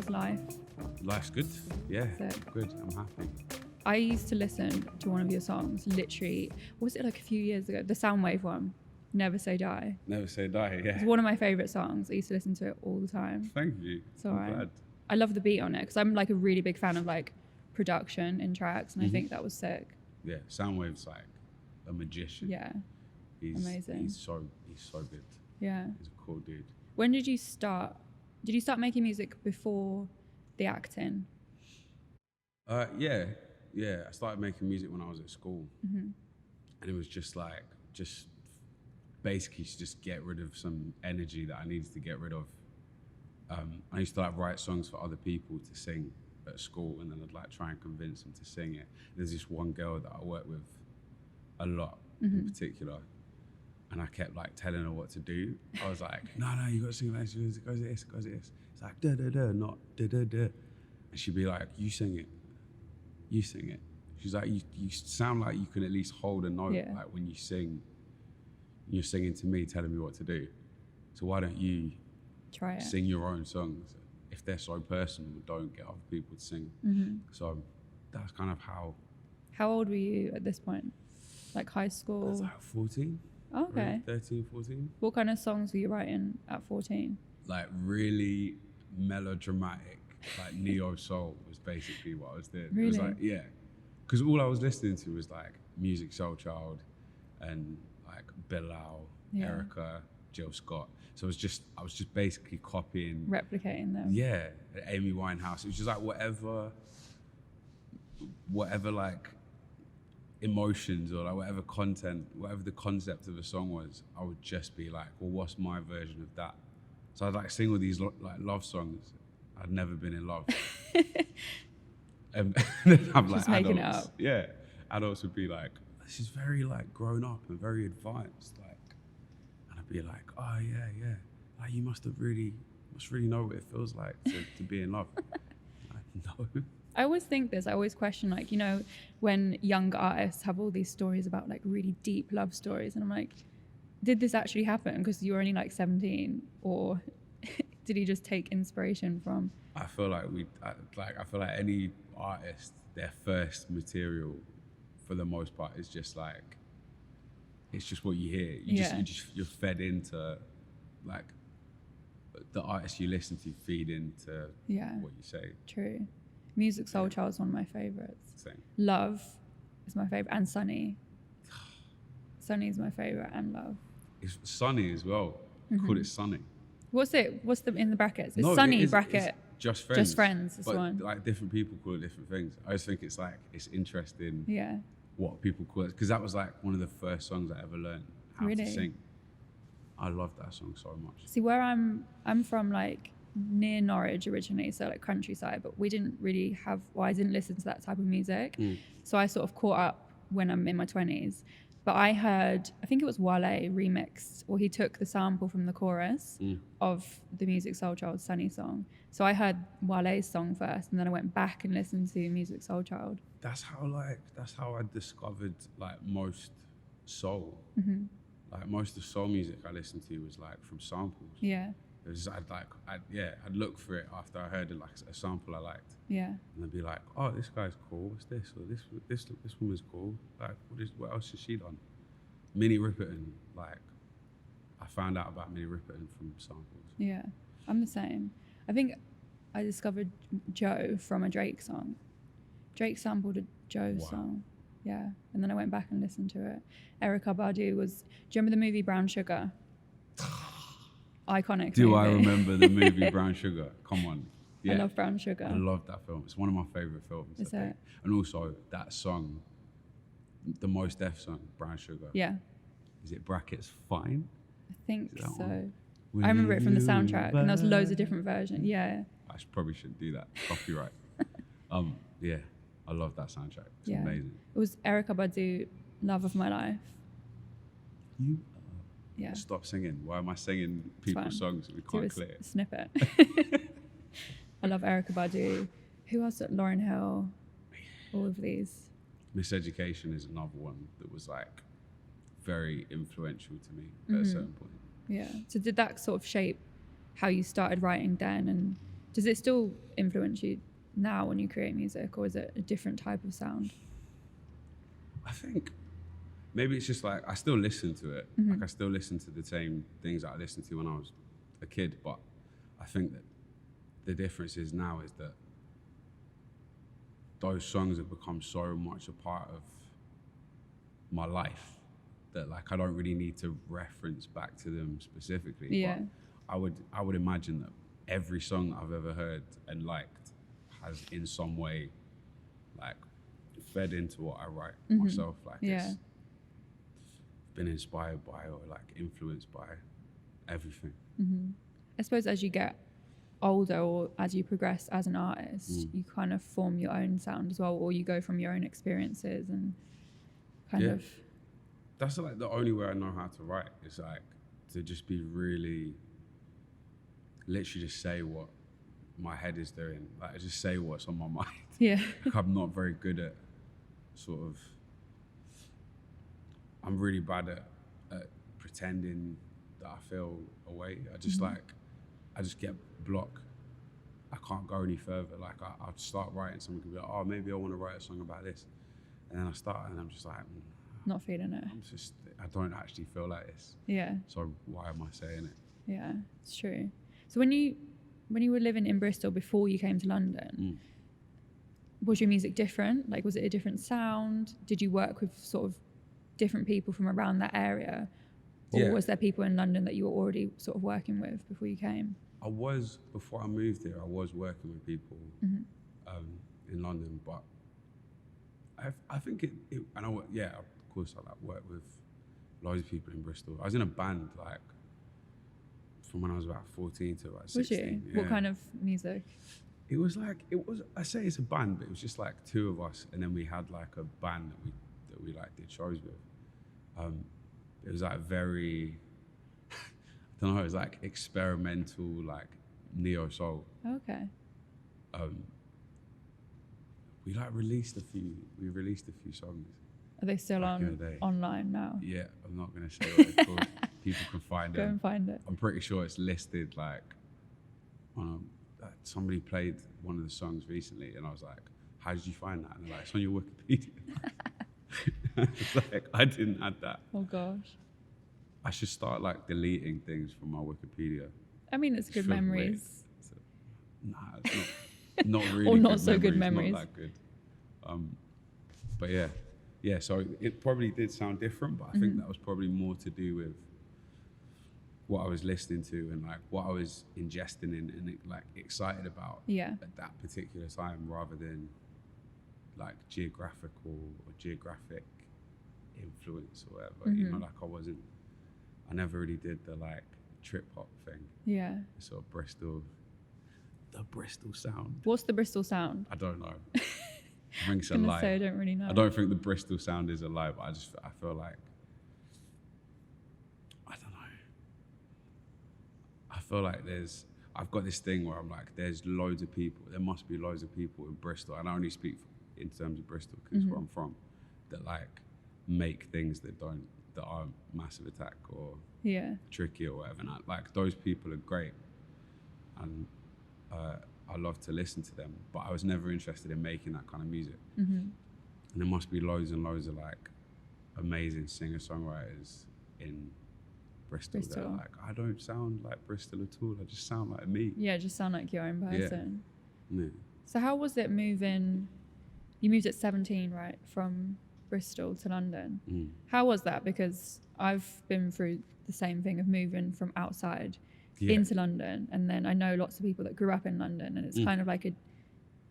How's life? Life's good. Yeah, Sick. good. I'm happy. I used to listen to one of your songs, literally, was it like a few years ago? The Soundwave one, Never Say Die. Never Say Die, yeah. It's one of my favourite songs. I used to listen to it all the time. Thank you. It's alright. Glad. I love the beat on it because I'm like a really big fan of like production in tracks, and I think that was sick. Yeah, Soundwave's like a magician. Yeah. He's Amazing. He's so good. Yeah. He's a cool dude. When did you start? Did you start making music before the acting? Yeah. I started making music when I was at school, Mm-hmm. and it was just basically to just get rid of some energy that I needed to get rid of. I used to like write songs for other people to sing at school, and then I'd like try and convince them to sing it. There's this one girl that I worked with a lot in particular, and I kept like telling her what to do. I was like, no, you gotta sing like this, it goes this, it goes this. It's like da da da, not da da da. And she'd be like, you sing it. She's like, you sound like you can at least hold a note, like when you sing. You're singing to me, telling me what to do. So why don't you try it? Sing your own songs? If they're so personal, don't get other people to sing. So that's kind of how. How old were you at this point? Like high school? I was like 14. Oh, okay. 13, 14. What kind of songs were you writing at 14? Like really melodramatic, like neo soul was basically what I was doing. Really? It was like, yeah. Because all I was listening to was like Music Soul Child and like Bilal, Erica, Jill Scott. So I was just basically copying, replicating them. Yeah, Amy Winehouse. It was just like whatever like emotions or like whatever content, whatever the concept of a song was, I would just be like, well, what's my version of that? So I'd like sing all these like love songs. I'd never been in love. And then I'm like, just making adults, it up. yeah, adults would be like, this is very like grown up and very advanced, like, and I'd be like, oh yeah, like you must really know what it feels like to be in love. Like, no. I always think this, I always question, like, you know, when young artists have all these stories about like really deep love stories, and I'm like, did this actually happen because you were only like 17, or did he just take inspiration from? I feel like I feel like any artist, their first material for the most part is just like, it's just what you hear. You're fed into, like, the artists you listen to feed into what you say. True. Music Soul Child is one of my favorites. Same. Love is my favorite, and Sunny. Sunny is my favorite, and Love. It's Sunny as well. Call it Sunny. What's it? What's the in the brackets? It's No, Sunny it is, bracket. It's just friends. Just friends. This but one. like different people call it different things. I just think it's like it's interesting. Yeah. What people call it, because that was like one of the first songs I ever learned how Really? to sing. I love that song so much. See, where I'm from like near Norwich originally, so like countryside, but we didn't really have. Well, I didn't listen to that type of music, so I sort of caught up when I'm in my 20s. But I heard, I think it was Wale remixed, or he took the sample from the chorus of the Music Soul Child Sunny song. So I heard Wale's song first, and then I went back and listened to Music Soul Child. That's how I discovered like most soul. Like most of the soul music I listened to was like from samples. Yeah. It was I'd look for it after I heard like a sample I liked. Yeah. And I'd be like, oh, this guy's cool. What's this? Or this woman's cool. Like, what else has she done? Minnie Riperton. Like, I found out about Minnie Riperton from samples. Yeah, I'm the same. I think I discovered Joe from a Drake song. Drake sampled a Joe song. Yeah, and then I went back and listened to it. Erykah Badu was. Do you remember the movie Brown Sugar? Iconic. Do movie. I remember the movie Brown Sugar? Come on. Yeah. I love Brown Sugar. I love that film. It's one of my favorite films. Is it? And also that song, the Mos Def song, Brown Sugar. Yeah. Is it brackets fine? I think so. One? I remember it from the soundtrack, and there's loads of different versions. Yeah. I probably shouldn't do that. Copyright. Yeah, I love that soundtrack. It's amazing. It was Erykah Badu, Love of My Life. You. Yeah. Stop singing. Why am I singing people's songs that we can't clear? Snippet. I love Erykah Badu. Who else? Lauryn Hill. All of these. Miseducation is another one that was like very influential to me at a certain point. Yeah. So did that sort of shape how you started writing then, and Does it still influence you now when you create music, or is it a different type of sound? I think maybe it's just like I still listen to it. Mm-hmm. Like I still listen to the same things that I listened to when I was a kid, but I think that the difference is now is that those songs have become so much a part of my life that like I don't really need to reference back to them specifically. Yeah. But I would imagine that every song that I've ever heard and liked has in some way like fed into what I write myself. Like it's been inspired by or like influenced by everything. I suppose as you get older or as you progress as an artist, you kind of form your own sound as well, or you go from your own experiences and kind of. That's like the only way I know how to write is like to just be really, literally just say what my head is doing. Like just say what's on my mind. Yeah. Like I'm not very good at sort of, I'm really bad at pretending that I feel a way. I just I just get blocked. I can't go any further. Like I'll start writing, someone can be like, oh, maybe I want to write a song about this. And then I start and I'm just like, not feeling it. I don't actually feel like this. Yeah. So why am I saying it? Yeah, it's true. So when you were living in Bristol before you came to London, was your music different? Like, was it a different sound? Did you work with sort of different people from around that area? Or was there people in London that you were already sort of working with before you came? Before I moved here, I was working with people in London, but I think and of course I like work with loads of people in Bristol. I was in a band like from when I was about 14 to about 16. Was you? Yeah. What kind of music? I say it's a band, but it was just like two of us, and then we had like a band that we like did shows with. It was like very, I don't know, it was like experimental, like neo soul. Okay. We released a few songs. Are they still on online now? Yeah, I'm not going to say what they're called. People can find Go them. and find it. I'm pretty sure it's listed like somebody played one of the songs recently and I was like, how did you find that? And they're like, it's on your Wikipedia. It's like, I didn't add that. Oh gosh. I should start like deleting things from my Wikipedia. I mean, it's good memories. Nah, it's not really or not good so good memories. Not that good. But yeah, so it probably did sound different, but I think that was probably more to do with what I was listening to and like what I was ingesting in and like excited about at that particular time, rather than like geographical or geographic influence or whatever. You know, like I never really did the like trip hop thing. Yeah. The sort of the Bristol sound. What's the Bristol sound? I don't know. I think it's a lie. I don't really know. I don't think the Bristol sound is a lie, but I feel like, I don't know. I feel like I've got this thing where I'm like, there must be loads of people in Bristol, and I only speak in terms of Bristol because it's where I'm from, that like make things that aren't Massive Attack or Tricky or whatever. And like those people are great, and I love to listen to them, but I was never interested in making that kind of music. And there must be loads and loads of like amazing singer-songwriters in Bristol. That are like, I don't sound like Bristol at all. I just sound like me. Yeah, just sound like your own person. Yeah. So how was it moving? You moved at 17, right, from Bristol to London. How was that? Because I've been through the same thing of moving from outside into London, and then I know lots of people that grew up in London, and it's kind of like a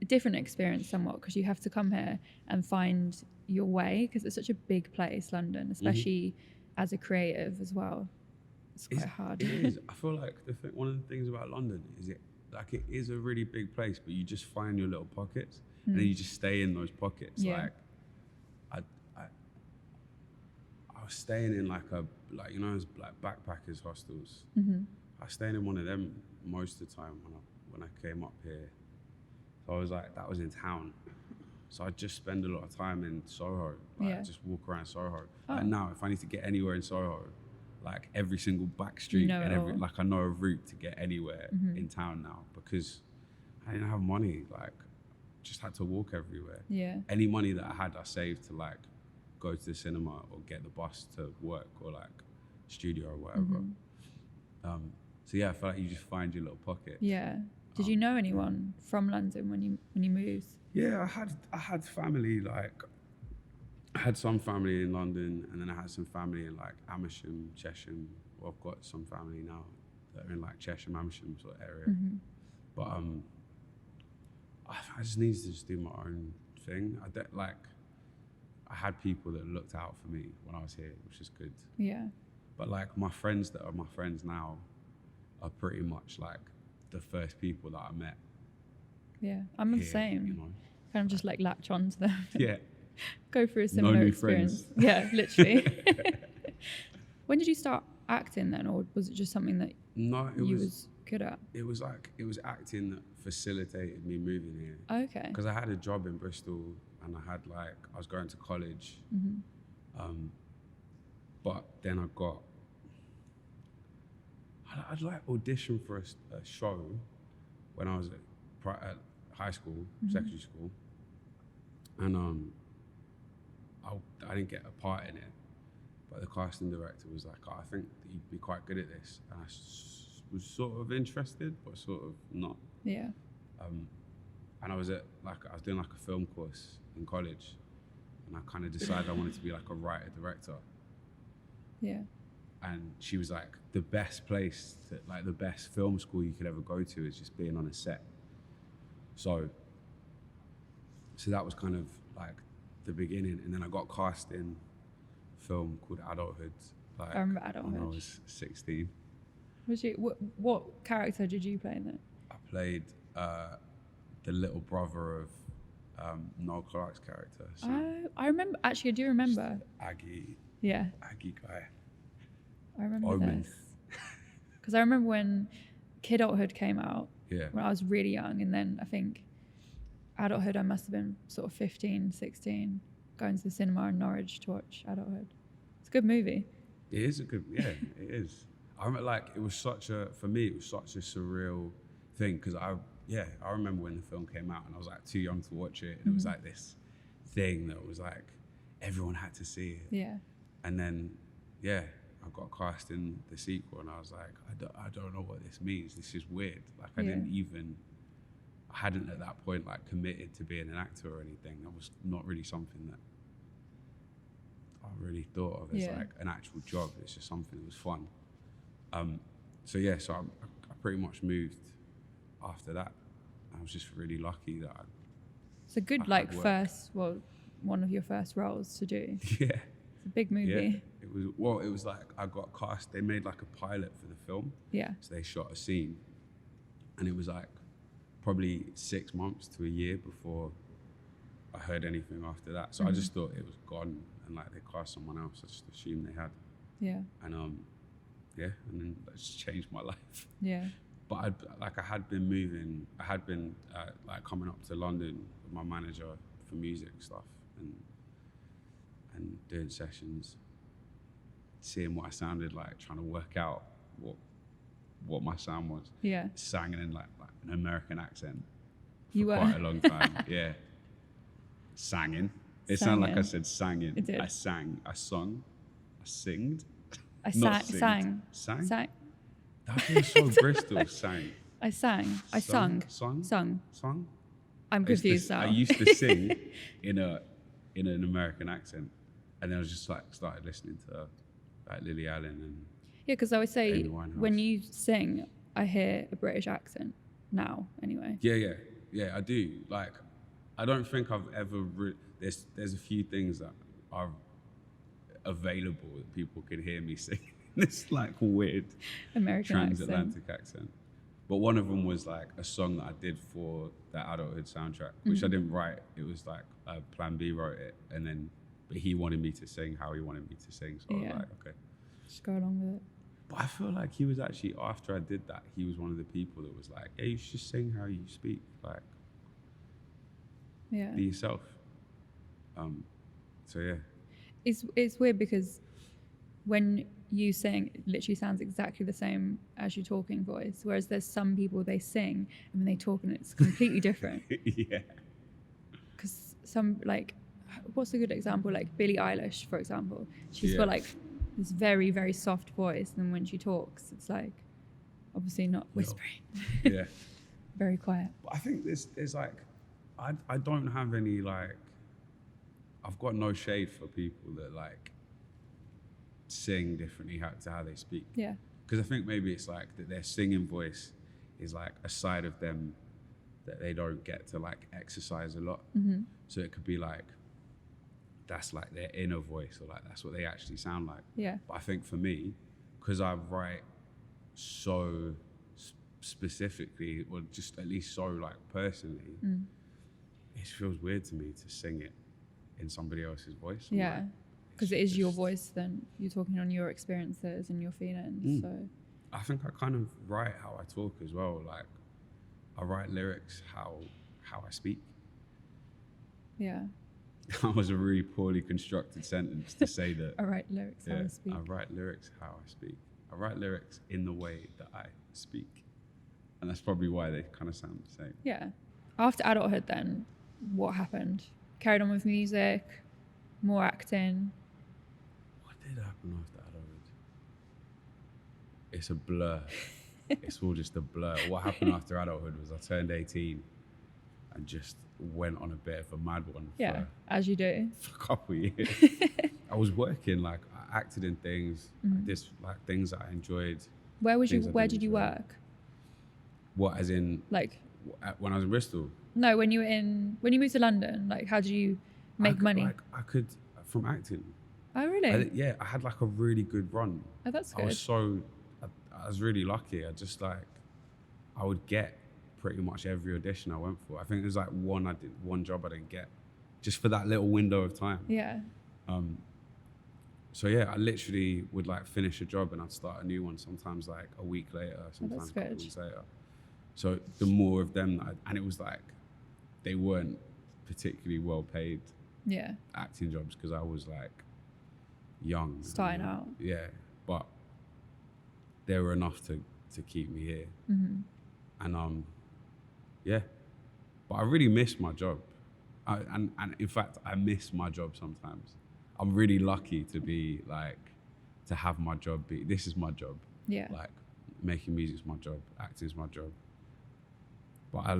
different experience somewhat, because you have to come here and find your way, because it's such a big place, London, especially as a creative as well. It's quite hard. It is. I feel like one of the things about London is it is a really big place, but you just find your little pockets, and then you just stay in those pockets. Like I was staying in like those like backpackers hostels. I stayed in one of them most of the time when I came up here. So I was like, that was in town. So I just spend a lot of time in Soho, just walk around Soho. And now if I need to get anywhere in Soho, like every single back street and I know a route to get anywhere in town now, because I didn't have money. Like, just had to walk everywhere. Yeah. Any money that I had, I saved to like go to the cinema or get the bus to work or like studio or whatever. So yeah, I feel like you just find your little pocket. Yeah. Did you know anyone from London when you moved? Yeah, I had family, like I had some family in London, and then I had some family in like Amersham, Chesham. Well, I've got some family now that are in like Chesham, Amersham sort of area. But I just needed to just do my own thing. I had people that looked out for me when I was here, which is good. Yeah. But like my friends that are my friends now are pretty much like the first people that I met. Yeah, I'm the here, same. you know? Kind of just like latch on to them. Yeah. Go through a similar new experience. friends. Yeah, literally. When did you start acting then, or was it just something that No, you was good at? It was acting that facilitated me moving here. Okay. Because I had a job in Bristol and I was going to college. But then I'd like audition for a show when I was at high school, secondary school. And I didn't get a part in it. But the casting director was like, I think that you'd be quite good at this. And I was sort of interested, but sort of not. Yeah. And I was doing like a film course in college, and I kind of decided I wanted to be like a writer director. Yeah. And she was like, the best film school you could ever go to is just being on a set. So that was kind of like the beginning, and then I got cast in a film called Adulthood. Like, I remember Adulthood. when I was 16. Was you? What character did you play then? I played the little brother of Noel Clarke's character. So I remember. Actually, I do remember. Aggie guy. I remember Omen. this. Because I remember when Kidulthood came out, Yeah. when I was really young, and then I think Adulthood, I must have been sort of 15, 16, going to the cinema in Norwich to watch Adulthood. It's a good movie. It is it is. I remember, for me, it was such a surreal thing, because I remember when the film came out and I was like too young to watch it, and it was like this thing that was like everyone had to see it. Yeah. And then, I got cast in the sequel, and I was like, I don't know what this means. This is weird. Like I hadn't at that point like committed to being an actor or anything. That was not really something that I really thought of as like an actual job. It's just something that was fun. So I pretty much moved after that. I was just really lucky that It's a good one of your first roles to do. Yeah. It's a big movie. Yeah. It was like I got cast. They made like a pilot for the film. Yeah. So they shot a scene, and it was like probably 6 months to a year before I heard anything after that. So I just thought it was gone, and like they cast someone else. I just assumed they had. Yeah. And and then that just changed my life. Yeah. But I had been like coming up to London with my manager for music stuff and doing sessions, seeing what I sounded like, trying to work out what my sound was. Yeah. Singing in like an American accent for quite a long time. Yeah. Singing. It sounded like I said sanging. It did. I sang. I sung. I singed. I Not sang. singed. Sang. That feels so Bristol. Sang. I sang. I sung. Sung. I'm confused now. I used to sing in an American accent, and then I was just like started listening to like Lily Allen and Yeah, because I would say Amy Winehouse. when you sing, I hear a British accent now. Anyway. Yeah, I do. Like, I don't think I've ever. There's a few things that are available that people can hear me sing. This like weird American transatlantic accent. But one of them was like a song that I did for the Adulthood soundtrack, which I didn't write. It was like Plan B wrote it, but he wanted me to sing how he wanted me to sing. So I was like, okay. Just go along with it. But I feel like he was actually, after I did that, he was one of the people that was like, hey, you should sing how you speak. Like, be yourself. So yeah. It's weird because when you sing, it literally sounds exactly the same as your talking voice. Whereas there's some people, they sing and when they talk and it's completely different. Yeah. Because some, like, what's a good example? Like Billie Eilish, for example. She's Yeah. got like this very, very soft voice. And when she talks, it's like, obviously not whispering. Yeah. Very quiet. But I think there's like, I don't have any like, I've got no shade for people that like sing differently to how they speak. Yeah. Because I think maybe it's like that their singing voice is like a side of them that they don't get to like exercise a lot. Mm-hmm. So it could be like, that's like their inner voice, or like that's what they actually sound like. Yeah. But I think for me, because I write so specifically, or just at least so like personally, it feels weird to me to sing it in somebody else's voice. I'm Yeah. like, Because it is your voice, then you're talking on your experiences and your feelings. So I think I kind of write how I talk as well. Like I write lyrics how I speak. yeah. That was a really poorly constructed sentence to say that. I write lyrics how I speak. I write lyrics how I speak. I write lyrics in the way that I speak. And that's probably why they kind of sound the same. Yeah. After adulthood then, what happened? Carried on with music, more acting. What did happen after adulthood? It's a blur. It's all just a blur. What happened after adulthood was I turned 18 and just went on a bit of a mad one Yeah, as you do. for a couple of years. I was working, like I acted in things, I did like things that I enjoyed. Where did you enjoy. work? What, as in Like, when I was in Bristol? no, when you moved to London, like how did you make money? I could, from acting. Oh really? I had like a really good run. Oh, that's I good. was I was really lucky. I would get pretty much every audition I went for. I think there's like one job I didn't get, just for that little window of time. Yeah. So yeah, I literally would like finish a job and I'd start a new one sometimes like a week later, sometimes a couple good. weeks later. So the more of them and it was like, they weren't particularly well paid Yeah. acting jobs because I was like young. Starting out. Yeah, but they were enough to keep me here. Mm-hmm. And yeah, but I really miss my job. And in fact, I miss my job sometimes. I'm really lucky to be like, to have my job be, this is my job. Yeah. Like making music's my job, acting's my job. But I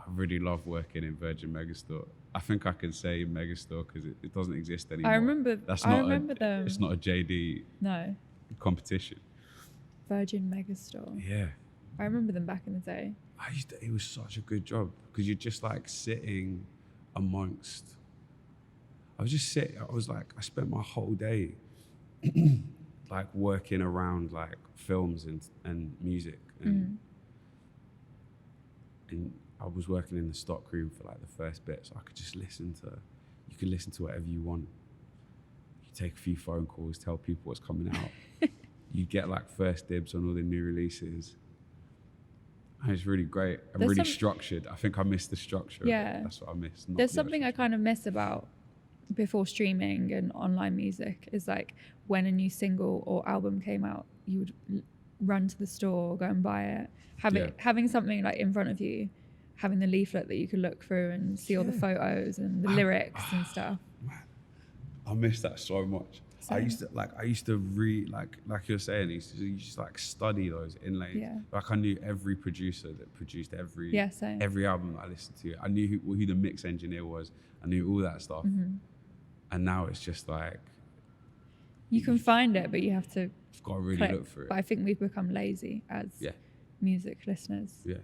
really love working in Virgin Megastore. I think I can say Megastore because it doesn't exist anymore. I remember them. It's not a JD No. competition. Virgin Megastore. Yeah. I remember them back in the day. It was such a good job because you're just like sitting amongst, I spent my whole day like working around like films and music and I was working in the stock room for like the first bit, so I could just you could listen to whatever you want. You take a few phone calls, tell people what's coming out. You get like first dibs on all the new releases. And it's really great and really structured. I think I miss the structure. Yeah. That's what I miss. There's something I kind of miss about before streaming and online music is like when a new single or album came out, you would run to the store, go and buy it, having something like in front of you, having the leaflet that you could look through and see all the photos and the lyrics and stuff. Man, I miss that so much. Same. I used to read like you're saying, you used to like study those inlays. Yeah. Like I knew every producer that produced every same. every album that I listened to. I knew who the mix engineer was. I knew all that stuff. Mm-hmm. And now it's just like you can find it, but you have to. You've got to really look for it. But I think we've become lazy as music listeners. Yeah.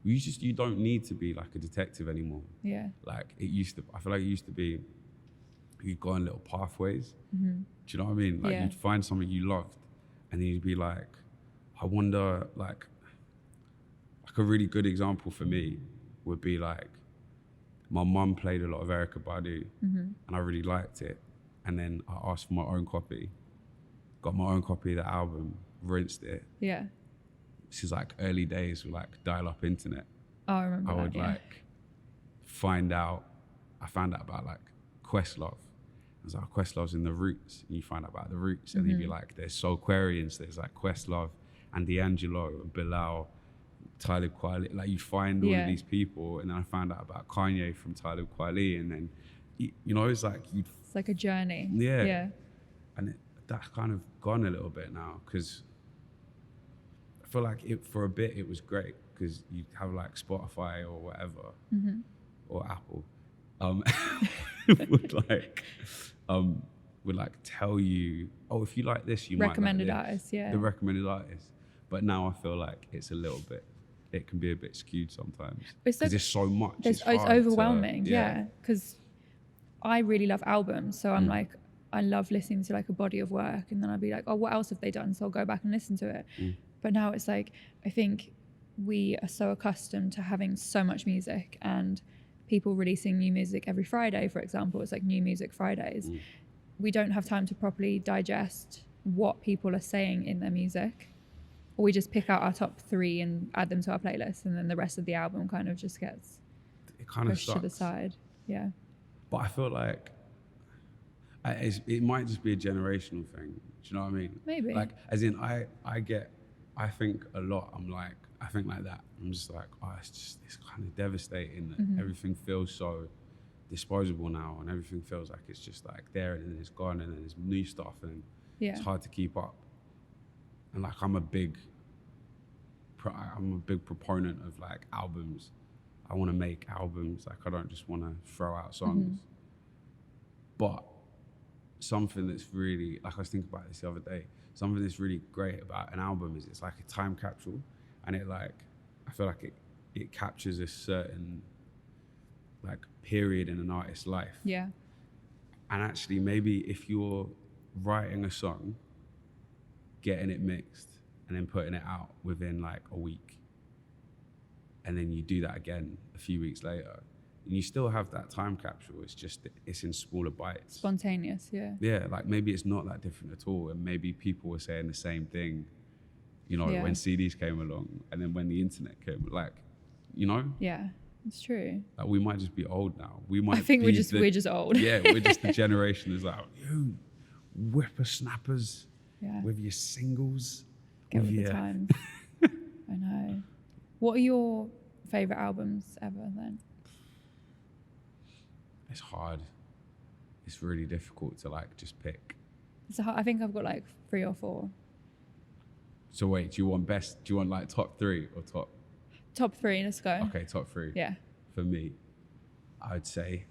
You don't need to be like a detective anymore. Yeah. Like it used to. I feel like it used to be. You'd go on little pathways. Mm-hmm. Do you know what I mean? Like you'd find something you loved, and then you'd be like, I wonder. Like a really good example for me would be like, my mum played a lot of Erykah Badu, and I really liked it. And then I asked for my own copy, got my own copy of the album, rinsed it. Yeah. This is like early days with like dial-up internet. Oh, I remember I would like I found out about like Questlove, I was like, Questlove's in the Roots, and you find out about the Roots, and you'd be like, there's Soulquarians, there's like Questlove and D'Angelo and Bilal, Talib Kweli, like you find all of these people, and then I found out about Kanye from Talib Kweli, and then you know, it's like it's like a journey. Yeah. And that's kind of gone a little bit now, because I feel like for a bit it was great, because you have like Spotify or whatever, or Apple, would like tell you, oh, if you like this, you recommended might like artists, the recommended artists. But now I feel like it's a little bit, it can be a bit skewed sometimes, because there's so much. It's overwhelming, because I really love albums, so I'm like, I love listening to like a body of work, and then I'll be like, oh, what else have they done? So I'll go back and listen to it. But now it's like, I think we are so accustomed to having so much music, and people releasing new music every Friday, for example. It's like New Music Fridays. We don't have time to properly digest what people are saying in their music. Or we just pick out our top 3 and add them to our playlist, and then the rest of the album kind of just gets pushed to the side. Yeah. But I feel like it might just be a generational thing. Do you know what I mean? Maybe. Like, as in, I think a lot. I think like that. I'm just like, oh, it's kind of devastating that everything feels so disposable now, and everything feels like it's just like there, and then it's gone, and then there's new stuff, and it's hard to keep up. And like, I'm a big proponent of like albums. I want to make albums. Like, I don't just want to throw out songs. But something that's really, like, I was thinking about this the other day, something that's really great about an album is it's like a time capsule, and it like, I feel like it captures a certain like period in an artist's life. Yeah. And actually, maybe if you're writing a song, getting it mixed, and then putting it out within like a week, and then you do that again a few weeks later, and you still have that time capsule. It's just, it's in smaller bites. Spontaneous, yeah. Yeah, like maybe it's not that different at all, and maybe people were saying the same thing, you know, when CDs came along, and then when the internet came, like, you know? Yeah, it's true. Like, we might just be old now. We might. I think we're just old. Yeah, we're just the generation that's like, you whippersnappers with your singles. Get with the times. I know. What are your favourite albums ever then? It's hard. It's really difficult to like just pick. I think I've got like 3 or 4. So wait, do you want like top 3 or top? Top 3, let's go. Okay, top 3. Yeah. For me, I would say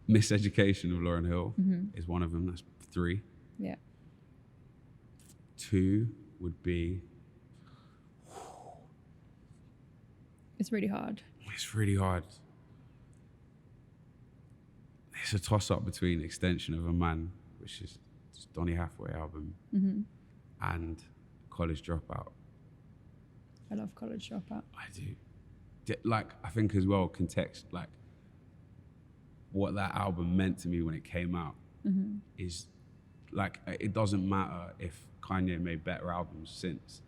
Miseducation of Lauryn Hill is one of them. That's 3. Yeah. 2 would be. It's really hard. It's really hard. It's a toss-up between Extension of a Man, which is Donny Hathaway album, and College Dropout. I love College Dropout. I do. Like, I think as well, context, like, what that album meant to me when it came out is, like, it doesn't matter if Kanye made better albums since.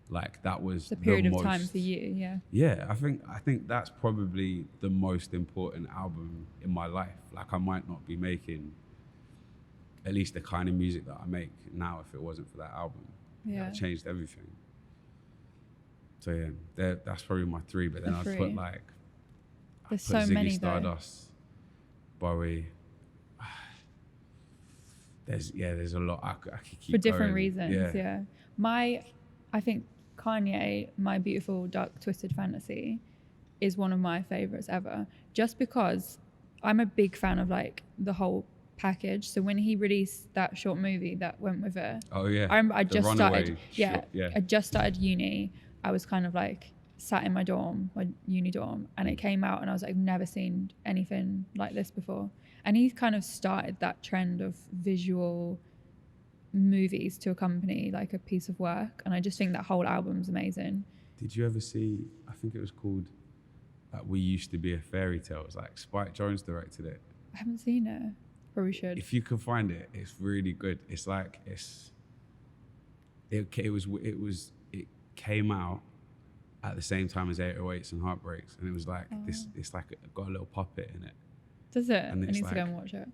Like, that was the period of time for you, yeah. Yeah, I think that's probably the most important album in my life. Like, I might not be making at least the kind of music that I make now if it wasn't for that album. Yeah. It changed everything. So yeah, that's probably my 3. But then I'd put like, there's so many Ziggy Stardust, Bowie. There's a lot. I could keep for different going. reasons. Yeah. I think Kanye, My Beautiful Dark Twisted Fantasy, is one of my favorites ever. Just because I'm a big fan of like the whole package. So when he released that short movie that went with it, I just started. I just started uni. I was kind of like sat in my uni dorm, and it came out, and I was like, I've never seen anything like this before. And he kind of started that trend of visual movies to accompany like a piece of work, and I just think that whole album's amazing. Did you ever see, I think it was called We Used to Be a Fairy Tale? It was like Spike Jonze directed it. I haven't seen it. Probably should. If you can find it, it's really good. It's like it came out, at the same time as 808s and Heartbreaks, and it was like this. It's like it got a little puppet in it. Does it? And I it's need to go like- and watch it.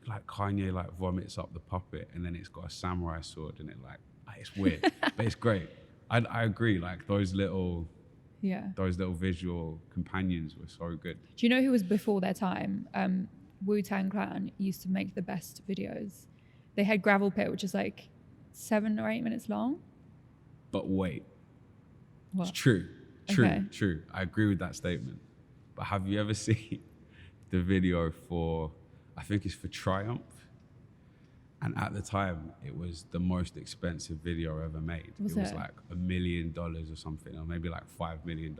Like Kanye like vomits up the puppet, and then it's got a samurai sword in it. Like it's weird, but it's great. I agree. Like those little Yeah. visual companions were so good. Do you know who was before their time? Wu-Tang Clan used to make the best videos. They had Gravel Pit, which is like 7 or 8 minutes long. But wait, What? it's true. Okay. I agree with that statement. But have you ever seen the video for, I think it's for Triumph? And at the time, it was the most expensive video ever made. Was it was it? like $1 million or something, or maybe like $5 million.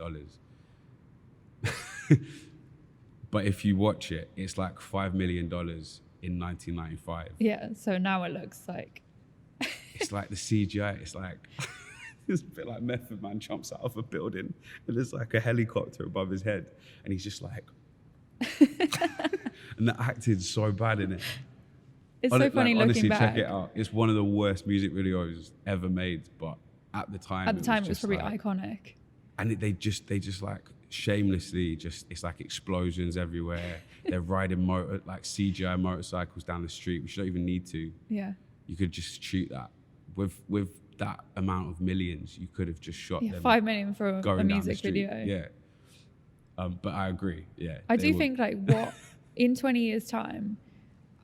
But if you watch it, it's like $5 million in 1995. Yeah. So now it looks like. It's like the CGI. It's like it's a bit like Method Man jumps out of a building and there's like a helicopter above his head, and he's just like, and the acting's so bad in it. It's so funny looking honestly, back. check it out. It's one of the worst music videos ever made, but at the time, At the time, it was just probably like, iconic. and they just like shamelessly it's like explosions everywhere. They're riding CGI motorcycles down the street, which you don't even need to. Yeah. You could just shoot that with that amount of millions. You could have just shot Yeah. them 5 million for a going down the music street. video. Yeah. But I agree. Yeah. I they do were- think like what in 20 years time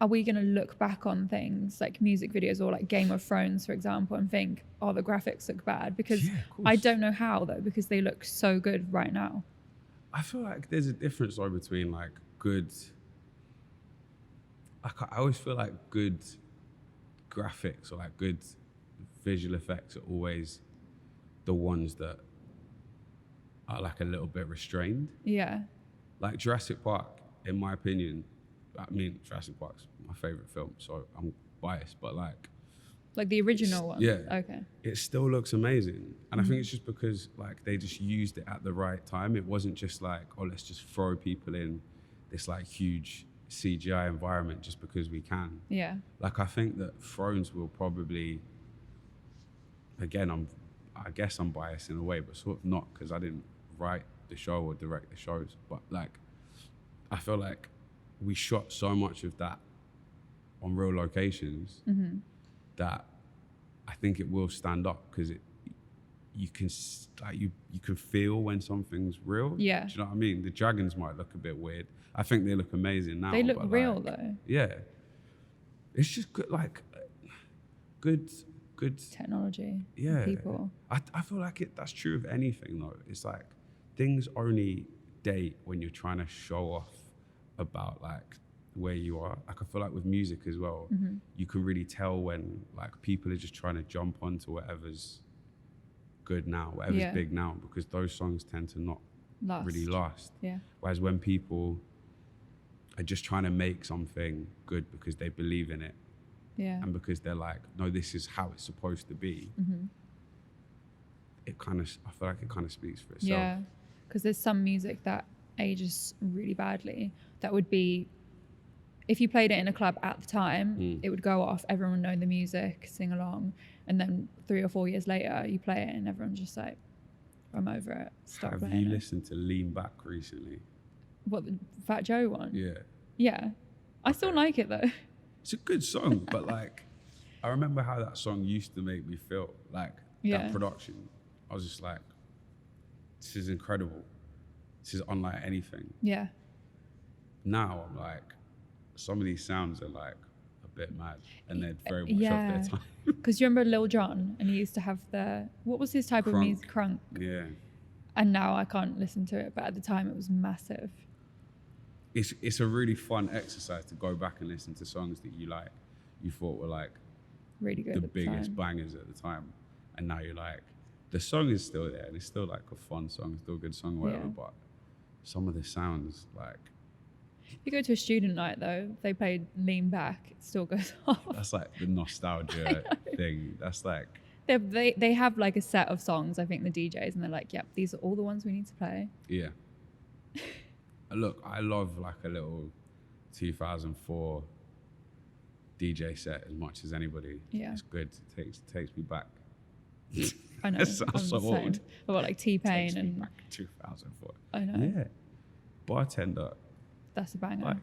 are we going to look back on things like music videos or like Game of Thrones, for example, and think, oh, the graphics look bad? Because Yeah, of course. I don't know how though, because they look so good right now. I feel like there's a difference though between like good. I always feel like good graphics or like good visual effects are always the ones that are like a little bit restrained. Yeah. Like Jurassic Park, in my opinion, I mean Jurassic Park's my favorite film, so I'm biased, but like Like the original one. yeah. Okay. it still looks amazing. And I think it's just because like they just used it at the right time. It wasn't just like, oh, let's just throw people in this like huge CGI environment just because we can. Yeah. Like I think that Thrones will probably, again, I guess I'm biased in a way, but sort of not, because I didn't write the show or direct the shows. But like, I feel like we shot so much of that on real locations that I think it will stand up, because you can feel when something's real. Yeah. Do you know what I mean? The dragons might look a bit weird. I think they look amazing now. They look but real like, though. yeah. It's just good, like good. Technology. Yeah. People. I feel like that's true of anything though. It's like things only date when you're trying to show off about like where you are. Like I feel like with music as well, you can really tell when like people are just trying to jump onto whatever's good now, whatever's Yeah. big now, because those songs tend to not really last. Yeah. Whereas when people are just trying to make something good because they believe in it, Yeah. and because they're like, no, this is how it's supposed to be. I feel like it kind of speaks for itself. Yeah. Because there's some music that ages really badly. That would be, if you played it in a club at the time, it would go off, everyone would know the music, sing along, and then 3 or 4 years later, you play it and everyone's just like, I'm over it, stop Have playing you it. listened to Lean Back recently? What, the Fat Joe one? Yeah. Yeah. I still like it though. It's a good song, but like, I remember how that song used to make me feel. Like, Yeah. that production, I was just like, this is incredible. This is unlike anything. Yeah. Now I'm like, some of these sounds are like a bit mad, and they're very much Yeah. off their time. Because you remember Lil Jon, and he used to have what was his type of Crunk. music? Crunk. Yeah. And now I can't listen to it, but at the time it was massive. It's a really fun exercise to go back and listen to songs that you thought were like Really good. the at the biggest time. bangers at the time, and now you're like, the song is still there and it's still like a fun song, still a good song, whatever. Yeah. But some of the sounds, like, If you go to a student night though, they played Lean Back, it still goes off. that's like the nostalgia thing. That's like, They have like a set of songs, I think, the DJs, and they're like, yep, these are all the ones we need to play. yeah. Look, I love like a little 2004 DJ set as much as anybody. Yeah. It's good. It takes me back. I know. That sounds I'm so the same. old. I've got like T-Pain Takes me and back to 2004. I know. Yeah. Bartender. That's a banger. Like,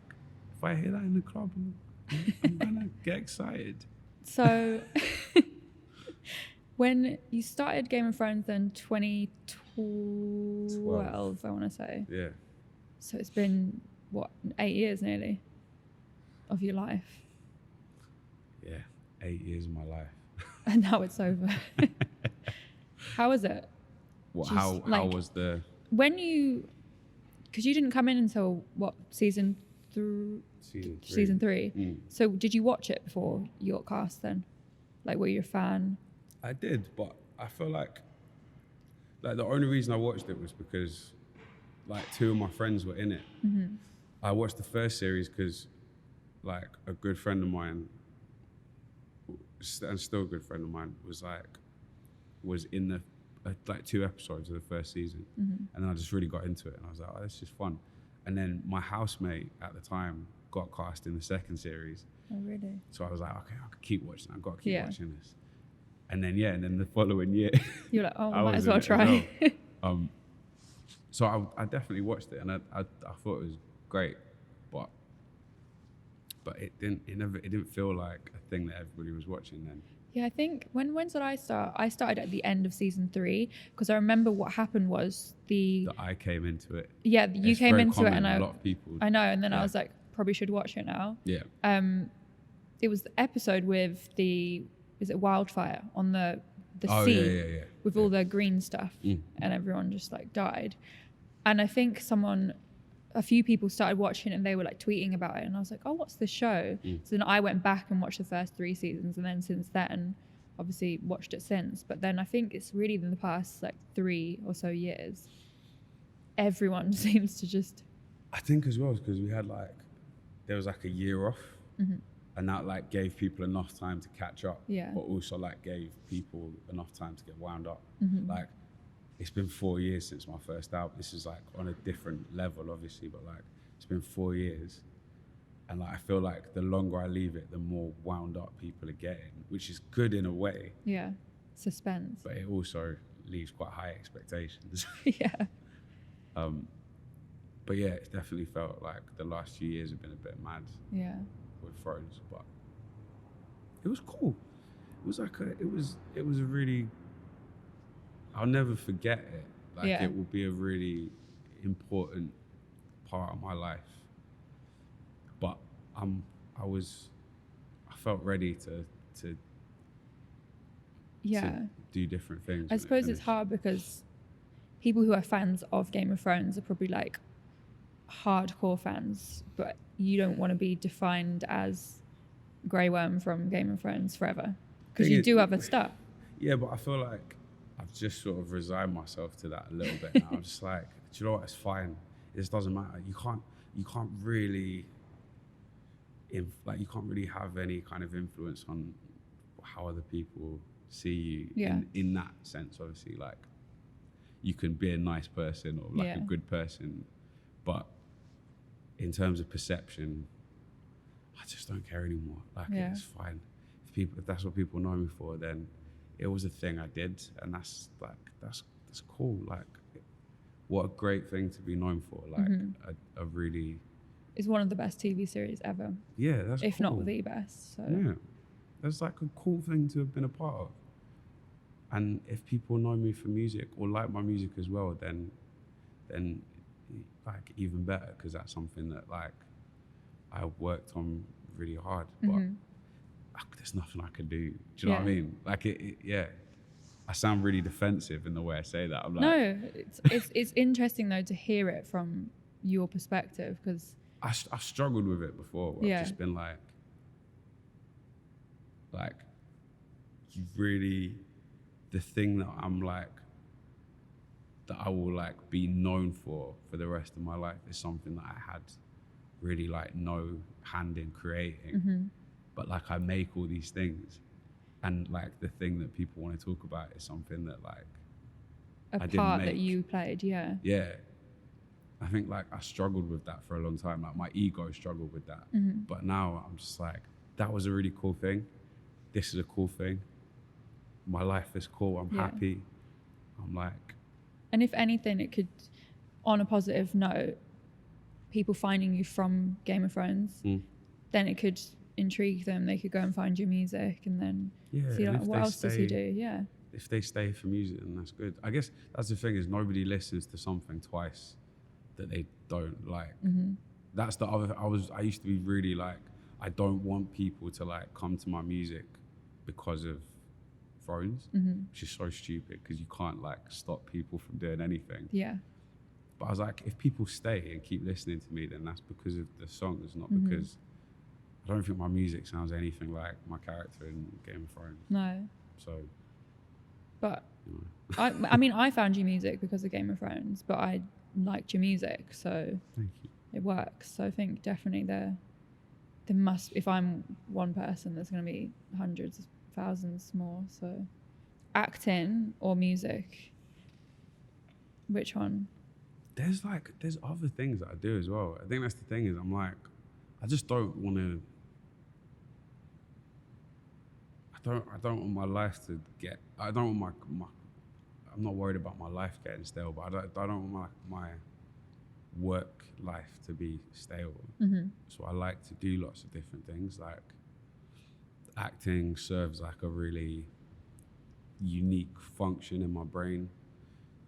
if I hear that in the club, I'm gonna get excited. So when you started Game of Thrones in 2012, I want to say. Yeah. So it's been, what, 8 years nearly of your life. Yeah. 8 years of my life. And now it's over. How was it? Well, Just, how like, was the... When you, because you didn't come in until, what, season 3? Season 3. Mm. So did you watch it before you got cast then? Like, were you a fan? I did, but I feel like the only reason I watched it was because like 2 of my friends were in it. Mm-hmm. I watched the first series because like a good friend of mine, and still a good friend of mine, was in the like 2 episodes of the first season. Mm-hmm. And then I just really got into it and I was like, oh, this is fun. And then my housemate at the time got cast in the second series. Oh, really? So I was like, okay, I could keep watching. I've got to keep Yeah. watching this. And then the following year, You're like, oh, I might was as well in it try. well. So I definitely watched it, and I thought it was great, but it didn't feel like a thing that everybody was watching then. Yeah, I think when did I start? I started at the end of season 3 because I remember what happened was That I came into it. yeah, you It's came very into it common, and a lot of people. I know, and then I yeah. was like, probably should watch it now. Yeah. It was the episode with is it wildfire on the Oh, sea yeah. with all the green stuff Mm. and everyone just like died. And I think a few people started watching it and they were like tweeting about it and I was like, oh, what's the show? Mm. So then I went back and watched the first 3 seasons and then since then obviously watched it since. But then I think it's really in the past like 3 or so years everyone seems to just... I think as well because there was like a year off. Mm-hmm. And that like gave people enough time to catch up, Yeah. but also like gave people enough time to get wound up. Mm-hmm. Like it's been 4 years since my first album. This is like on a different level, obviously, but like it's been 4 years, and like I feel like the longer I leave it, the more wound up people are getting, which is good in a way. Yeah, suspense. But it also leaves quite high expectations. Yeah. But yeah, it definitely felt like the last few years have been a bit mad. Yeah. With Thrones, but it was cool. It was like it was a really, I'll never forget it. Like Yeah. it will be a really important part of my life. But I felt ready to do different things. I suppose it's hard because people who are fans of Game of Thrones are probably like hardcore fans, but you don't want to be defined as Grey Worm from Game of Thrones forever because you do other stuff. Yeah, but I feel like I've just sort of resigned myself to that a little bit now. I'm just like, do you know what? It's fine. It just doesn't matter. You can't really have any kind of influence on how other people see you in that sense. Obviously, like you can be a nice person or like a good person, but in terms of perception, I just don't care anymore. Like it's fine. If that's what people know me for, then it was a thing I did, and that's cool. Like, what a great thing to be known for. Like a really. It's one of the best TV series ever. Yeah, that's if cool. not the best. So. Yeah, that's like a cool thing to have been a part of. And if people know me for music or like my music as well, then like even better, because that's something that like I worked on really hard, but there's nothing I could do. Do you know what I mean? Like yeah. I sound really defensive in the way I say that. I'm like, no, it's interesting though to hear it from your perspective, because I've struggled with it before. Where I've just been like you really, the thing that I'm like, that I will like be known for the rest of my life is something that I had really like no hand in creating, but like I make all these things, and like the thing that people want to talk about is something that like a part that you played. Yeah. I think like I struggled with that for a long time. Like my ego struggled with that, but now I'm just like, that was a really cool thing. This is a cool thing. my life is cool. I'm happy. I'm like. And if anything, it could, on a positive note, people finding you from Game of Thrones, then it could intrigue them. They could go and find your music and then see like, what else does he do? Yeah. If they stay for music, then that's good. I guess that's the thing, is nobody listens to something twice that they don't like. That's the other. I used to be really like, I don't want people to like come to my music because of Thrones, which is so stupid because you can't like stop people from doing anything. Yeah. But I was like, if people stay and keep listening to me, then that's because of the songs, not because I don't think my music sounds anything like my character in Game of Thrones. No. So. But You know. I mean, I found your music because of Game of Thrones, but I liked your music, so Thank you. it works. So I think definitely there must, if I'm one person, there's going to be hundreds of thousands more. So acting or music, which one? There's other things that I do as well. I think that's the thing, is I'm like, I just don't want to. I don't want my life to get. I don't want my. I'm not worried about my life getting stale, but I don't want my work life to be stale. So I like to do lots of different things. Like acting serves like a really unique function in my brain.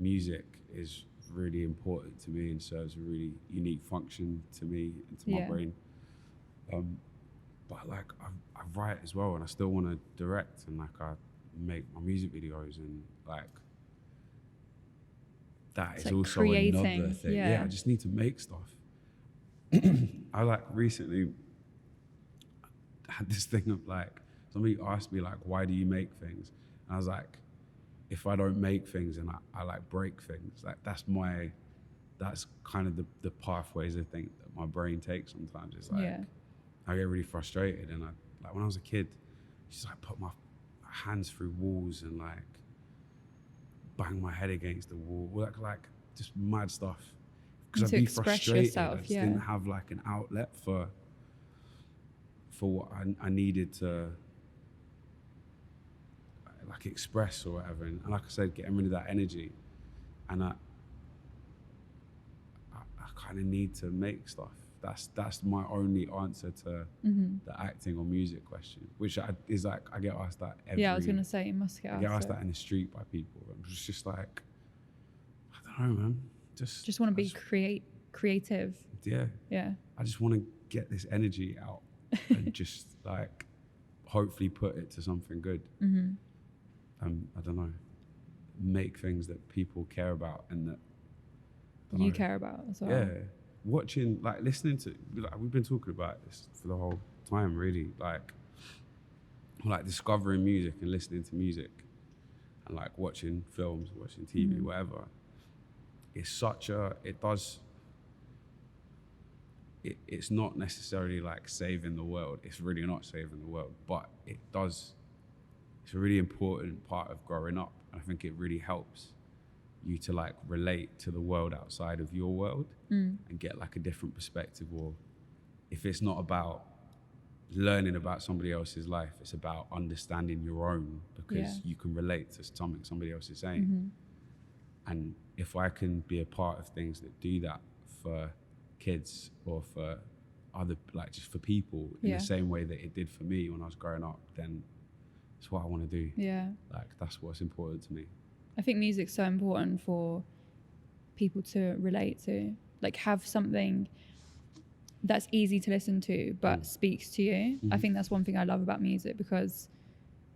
Music is really important to me and serves a really unique function to me and to my brain. But like I write as well, and I still want to direct, and like I make my music videos, and like that is like also creating, another thing. Yeah, I just need to make stuff. I like recently had this thing of like, somebody asked me like, why do you make things? And I was like, if I don't make things and I like break things, like that's kind of the pathways I think that my brain takes sometimes. It's like, I get really frustrated, and like when I was a kid, I used to like put my hands through walls and like bang my head against the wall, like just mad stuff. Because I'd be frustrated. Yourself, I just didn't have like an outlet for what I needed to like express or whatever. And like I said, getting rid of that energy, and I kind of need to make stuff. That's my only answer to the acting or music question, which is like, I get asked that every... Yeah, I was going to say, you must get asked. I get asked that in the street by people. I'm just like, I don't know, man. Just want to be creative. Yeah. Yeah. I just want to get this energy out and just like hopefully put it to something good. I don't know, make things that people care about and that you care about as well. Yeah. Watching, like listening to, like we've been talking about this for the whole time, really, like discovering music and listening to music and like watching films, watching TV, whatever. It's it's not necessarily like saving the world. It's really not saving the world, but it's a really important part of growing up. And I think it really helps you to like relate to the world outside of your world and get like a different perspective. Or if it's not about learning about somebody else's life, it's about understanding your own, because you can relate to something somebody else is saying. And if I can be a part of things that do that for kids or for other, like just for people in the same way that it did for me when I was growing up, then it's what I want to do. Yeah. Like that's what's important to me. I think music's so important for people to relate to, like have something that's easy to listen to but speaks to you. I think that's one thing I love about music, because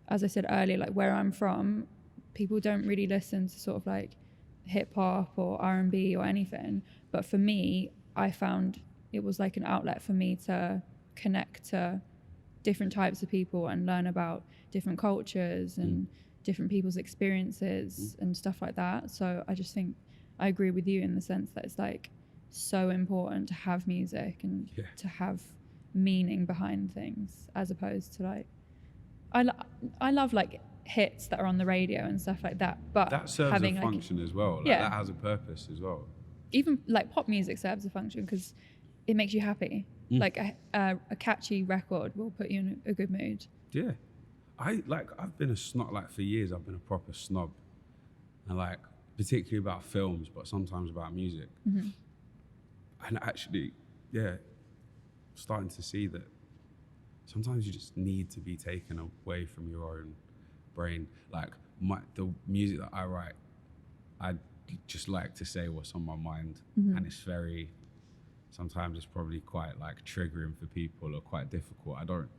as I said earlier, like where I'm from, people don't really listen to sort of like hip hop or R&B or anything. But for me, I found it was like an outlet for me to connect to different types of people and learn about different cultures and different people's experiences and stuff like that. So I just think I agree with you in the sense that it's like so important to have music and to have meaning behind things, as opposed to like I love like hits that are on the radio and stuff like that, but that serves having a function as well. Like that has a purpose as well. Even like pop music serves a function because it makes you happy. Like a catchy record will put you in a good mood. Yeah. I've been a snob, like for years I've been a proper snob, and like particularly about films, but sometimes about music. And actually, yeah, starting to see that sometimes you just need to be taken away from your own brain. Like the music that I write, I just like to say what's on my mind, and it's sometimes it's probably quite like triggering for people or quite difficult. I don't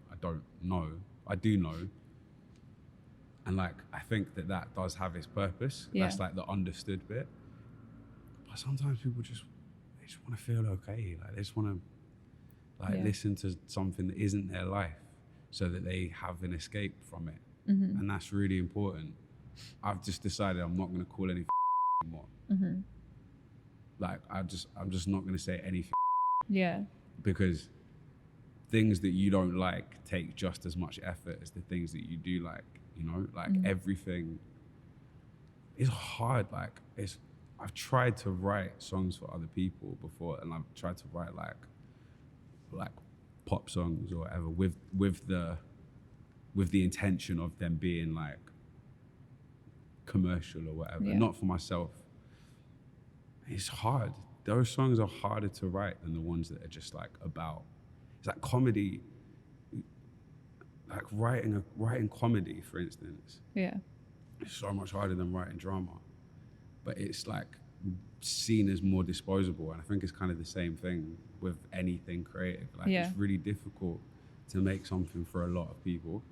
know. I do know. And like, I think that does have its purpose. Yeah. That's like the understood bit. But sometimes people they just want to feel okay. Like they just want to listen to something that isn't their life so that they have an escape from it. And that's really important. I've just decided I'm not going to call anything anymore. Like I'm just not going to say anything. Yeah. Because things that you don't like take just as much effort as the things that you do like, you know, like everything is hard. Like I've tried to write songs for other people before, and I've tried to write like pop songs or whatever with the intention of them being like commercial or whatever, not for myself. It's hard. Those songs are harder to write than the ones that are just like about. It's like comedy, like writing comedy, for instance. Yeah. It's so much harder than writing drama, but it's like seen as more disposable. And I think it's kind of the same thing with anything creative. Like it's really difficult to make something for a lot of people.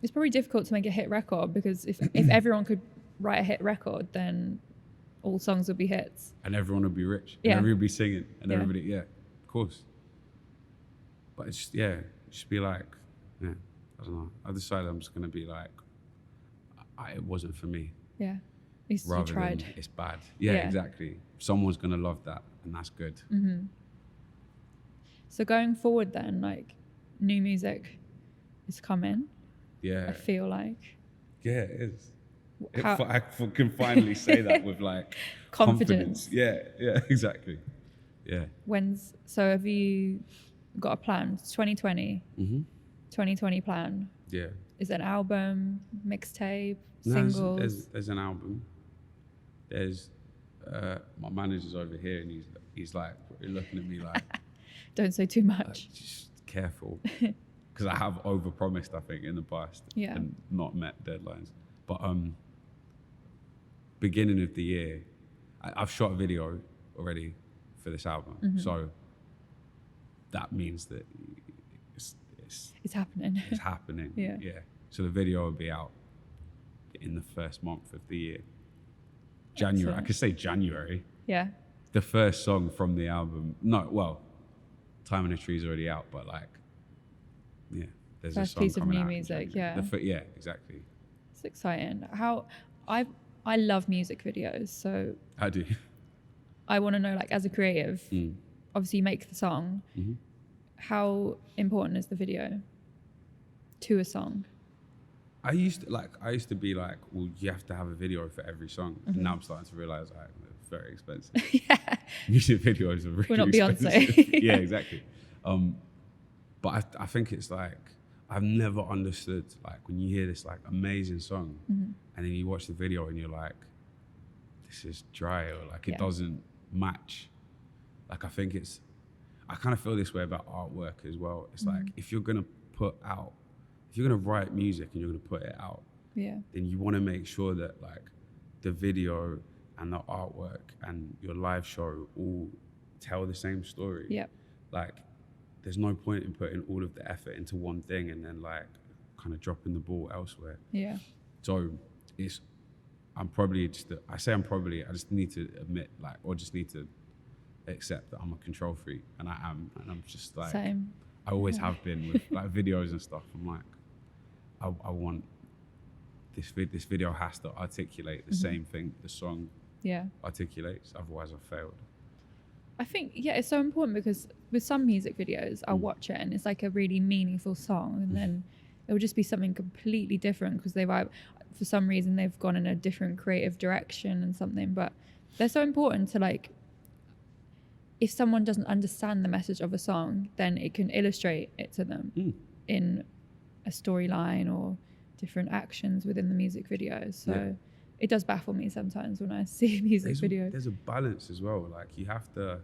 It's probably difficult to make a hit record because if everyone could write a hit record, then all songs would be hits. And everyone would be rich. And everybody would be singing. And everybody, of course. But it's, just be like, I don't know. I decided I'm just going to be like, it wasn't for me. Yeah. At least you tried. Than it's bad. Yeah, exactly. Someone's going to love that, and that's good. So going forward then, like, new music is coming. Yeah. I feel like. Yeah, it is. I can finally say that with like confidence. Yeah, exactly. Yeah. So have you got a plan? It's 2020. 2020 plan. Yeah. Is it an album, mixtape, singles? There's an album. There's my manager's over here, and he's like looking at me like, don't say too much. Just careful, because I have overpromised, I think, in the past, and not met deadlines. But beginning of the year, I've shot a video already for this album, so that means that it's happening. It's happening. Yeah. So the video will be out in the first month of the year. January. Excellent. I could say January. Yeah. The first song from the album. Time in the Tree's already out, but like, there's first a song piece of coming new out music. Yeah, exactly. It's exciting. I love music videos, so I do. I want to know, like, as a creative, obviously you make the song. How important is the video to a song? I used to be like, well, you have to have a video for every song. And now I'm starting to realize it's very expensive. Music videos are really expensive. We're not Beyonce. Yeah, exactly. But I think it's like, I've never understood, like, when you hear this like amazing song and then you watch the video and you're like, this is dry, or like it doesn't match. Like, I kind of feel this way about artwork as well. It's like, if you're gonna write music and you're gonna put it out, then you want to make sure that like the video and the artwork and your live show all tell the same story. Yeah. Like, there's no point in putting all of the effort into one thing and then like kind of dropping the ball elsewhere. Yeah. So I just need to admit, like, or just need to accept that I'm a control freak, and I am, and I'm just like, same. I always have been with like videos and stuff. I'm like, I want this video has to articulate the same thing the song articulates, otherwise I've failed. I think, it's so important, because with some music videos, I'll watch it and it's like a really meaningful song, and then it will just be something completely different because for some reason they've gone in a different creative direction and something. But they're so important to, like, if someone doesn't understand the message of a song, then it can illustrate it to them in a storyline or different actions within the music videos. So it does baffle me sometimes when I see music videos. There's a balance as well. Like you have to,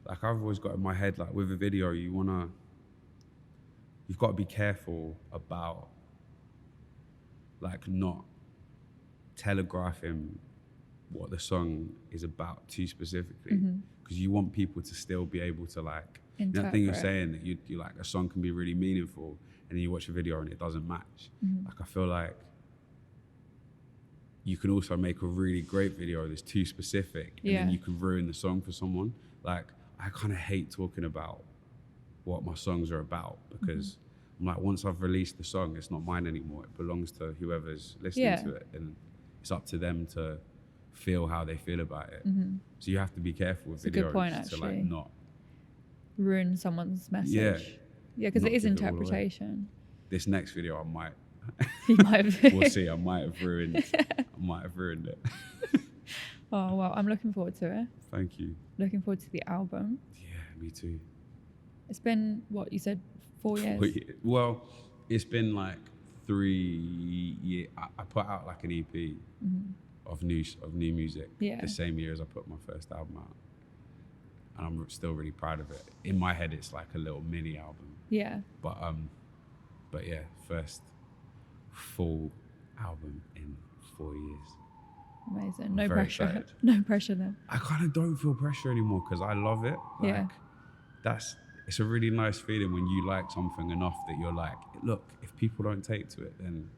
like I've always got in my head, like with a video, you've got to be careful about like not telegraphing what the song is about too specifically, because you want people to still be able to like, that thing you're saying that you like a song can be really meaningful and then you watch a video and it doesn't match. Like I feel like you can also make a really great video that's too specific and then you can ruin the song for someone. Like I kind of hate talking about what my songs are about because I'm like, once I've released the song, it's not mine anymore. It belongs to whoever's listening to it, and it's up to them to feel how they feel about it. So you have to be careful with videos. A good point, actually. To like not ruin someone's message. Yeah, because it is interpretation. This next video, I might. You might have. We'll see. I might have ruined it. Oh well, I'm looking forward to it. Thank you. Looking forward to the album. Yeah, me too. It's been what you said, 4 years. Well, it's been like 3 years. I put out like an EP of new music the same year as I put my first album out, and I'm still really proud of it. In my head, it's like a little mini album. Yeah. But yeah, first full album in 4 years. Amazing. No pressure. Excited. No pressure then. I kind of don't feel pressure anymore because I love it. Like, it's a really nice feeling when you like something enough that you're like, look, if people don't take to it, then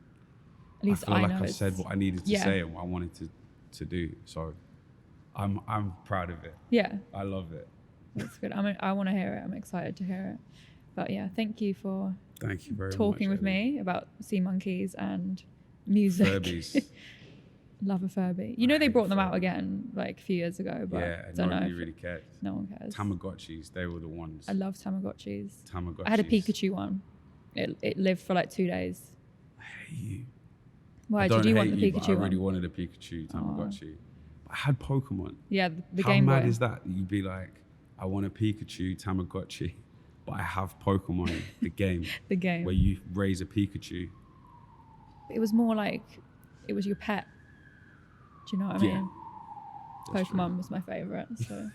at least I feel like I've said what I needed to say and what I wanted to do. So I'm proud of it. Yeah. I love it. That's good. I want to hear it. I'm excited to hear it. But yeah, thank you very much, talking with me about sea monkeys and music. Furbies. Love a Furby. You know they brought them out again like a few years ago, but nobody really cared. No one cares. Tamagotchis, they were the ones. I love Tamagotchis. I had a Pikachu one. It lived for like 2 days. I hate you. Why did you want the Pikachu one? I really wanted a Pikachu Tamagotchi. I had Pokemon. Yeah, the Game Boy. How mad is that? You'd be like, I want a Pikachu Tamagotchi, but I have Pokemon, the game. The game. Where you raise a Pikachu. It was more like, it was your pet. Do you know what I mean? Pokemon was my favourite. So.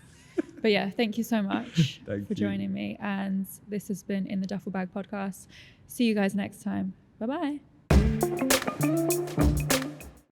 But yeah, thank you so much for joining me. And this has been In the Duffle Bag podcast. See you guys next time. Bye-bye.